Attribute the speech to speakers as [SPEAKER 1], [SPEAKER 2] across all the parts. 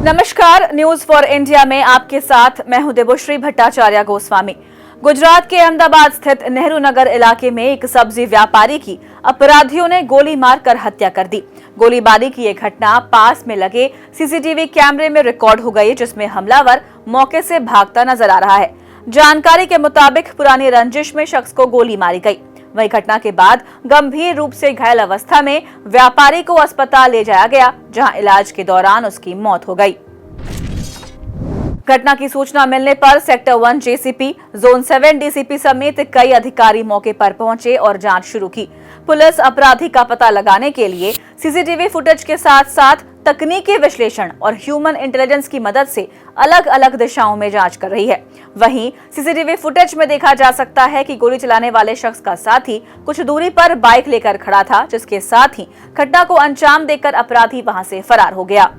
[SPEAKER 1] नमस्कार, news for India में आपके साथ मैं हूं देवश्री भट्टाचार्य गोस्वामी। गुजरात के अहमदाबाद स्थित नेहरू नगर इलाके में एक सब्जी व्यापारी की अपराधियों ने गोली मारकर हत्या कर दी। गोलीबारी की यह घटना पास में लगे सीसीटीवी कैमरे में रिकॉर्ड हो गई, जिसमें हमलावर मौके से भागता नजर आ रहा है। जानकारी के मुताबिक पुरानी रंजिश में शख्स को गोली मारी गई। वही घटना के बाद गंभीर रूप से घायल अवस्था में व्यापारी को अस्पताल ले जाया गया, जहां इलाज के दौरान उसकी मौत हो गई। घटना की सूचना मिलने पर सेक्टर 1 जेसीपी, जोन 7 डीसीपी समेत कई अधिकारी मौके पर पहुंचे और जांच शुरू की। पुलिस अपराधी का पता लगाने के लिए सीसीटीवी फुटेज के साथ साथ तकनीकी विश्लेषण और ह्यूमन इंटेलिजेंस की मदद से अलग अलग दिशाओं में जांच कर रही है। वहीं सीसीटीवी फुटेज में देखा जा सकता है कि गोली चलाने वाले शख्स का साथी कुछ दूरी पर बाइक लेकर खड़ा था, जिसके साथ ही घटना को अंजाम देकर अपराधी वहां से फरार हो गया।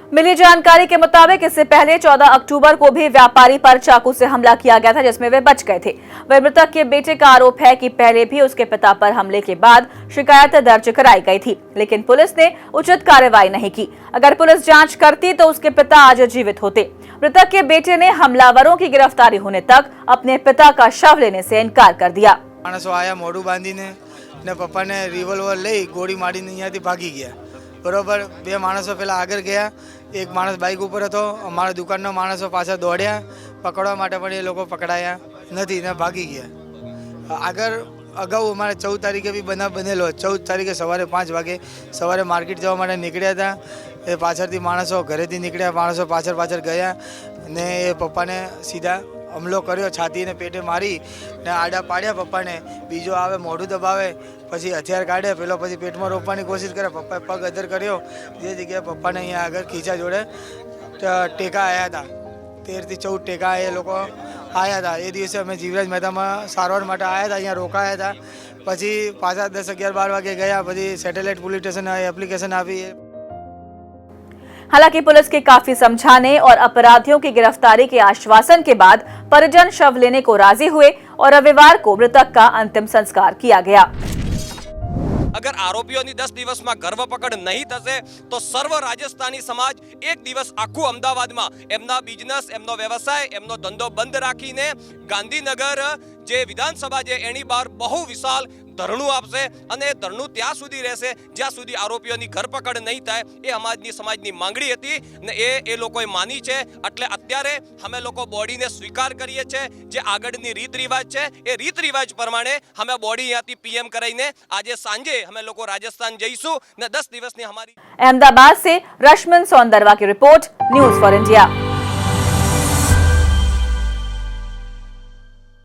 [SPEAKER 1] मिली जानकारी के मुताबिक इससे पहले 14 अक्टूबर को भी व्यापारी पर चाकू से हमला किया गया था, जिसमें वे बच गए थे। वह मृतक के बेटे का आरोप है कि पहले भी उसके पिता पर हमले के बाद शिकायत दर्ज कराई गई थी, लेकिन पुलिस ने उचित कार्रवाई नहीं की। अगर पुलिस जांच करती तो उसके पिता आज जीवित होते। मृतक के बेटे ने हमलावरों की गिरफ्तारी होने तक अपने पिता का शव लेने से इनकार कर दिया।
[SPEAKER 2] माणसों आया मोड़ू बांधीने ने पप्पा ने रिवॉल्वर लई गोली मारीने અહીંયાથી ભાગી ગયા। બરોબર, બે માણસો પહેલાં આગળ ગયા, એક માણસ બાઇક ઉપર હતો, અમારા દુકાનના માણસો પાછા દોડ્યા પકડવા માટે, પણ એ લોકો પકડાયા નથી ને ભાગી ગયા। આગળ અગાઉ અમારે 14 તારીખે બી બનાવ બનેલો। 14 તારીખે સવારે 5 વાગે સવારે માર્કેટ જવા માટે નીકળ્યા હતા। એ પાછળથી માણસો ઘરેથી નીકળ્યા, માણસો પાછળ પાછળ ગયા ને એ પપ્પાને સીધા हमलो कर्यो, छाती ने पेटे मारी ने आड़ा पाड्या पप्पा ने। बीजो आवे मोढू दबावे, पछी हथियार काढे, पेलो पछी पेट में रोपवानी कोशिश करे। पप्पाए पग अदर कर्यो, जे जग्याए पप्पा ने अहींया आगळ खीचा जोड़े टेका आया था। 13 થી 14 टेका ए लोको आया था। ए दिवसे अमे जीवराज मेहता में सारवार माटे आया था, अहींया रोकाया था। पछी पाछा 10, 11, 12 वागे गया, पछी सेटेलाइट पुलिस स्टेशन एप्लिकेशन आपी।
[SPEAKER 1] हालांकि पुलिस के काफी समझाने और अपराधियों की गिरफ्तारी के आश्वासन के बाद परिजन शव लेने को राजी हुए और रविवार को मृतक का अंतिम संस्कार किया गया।
[SPEAKER 3] अगर आरोपीओनी 10 दिवस में धरपकड़ नहीं थशे तो सर्व राजस्थानी समाज एक दिवस आखू अमदावाद में एमना बिजनेस, एमनो व्यवसाय, एमनो धंधो बंद राखीने गांधीनगर जे विधानसभा जे एनी बार बहु विशाल धरणु आपशे अने धरणु त्यां सुधी रहेशे ज्यां सुधी आरोपीओनी धरपकड़ नहीं थाय। ए समाजनी समाजनी मांगणी हती ने ए लोकोए मानी छे। એટલે અત્યારે અમે લોકો બોડીને સ્વીકાર કરીએ છે। જે આગળની રીત રિવાજ છે એ રીત રિવાજ પ્રમાણે અમે બોડી અહીંયાથી પીએમ કરાઈને આજે સાંજે અમે લોકો રાજસ્થાન જઈશું ને 10 દિવસની અમારી।
[SPEAKER 1] अहमदाबाद से रश्मिन सौंदरवा की रिपोर्ट, न्यूज फॉर इंडिया।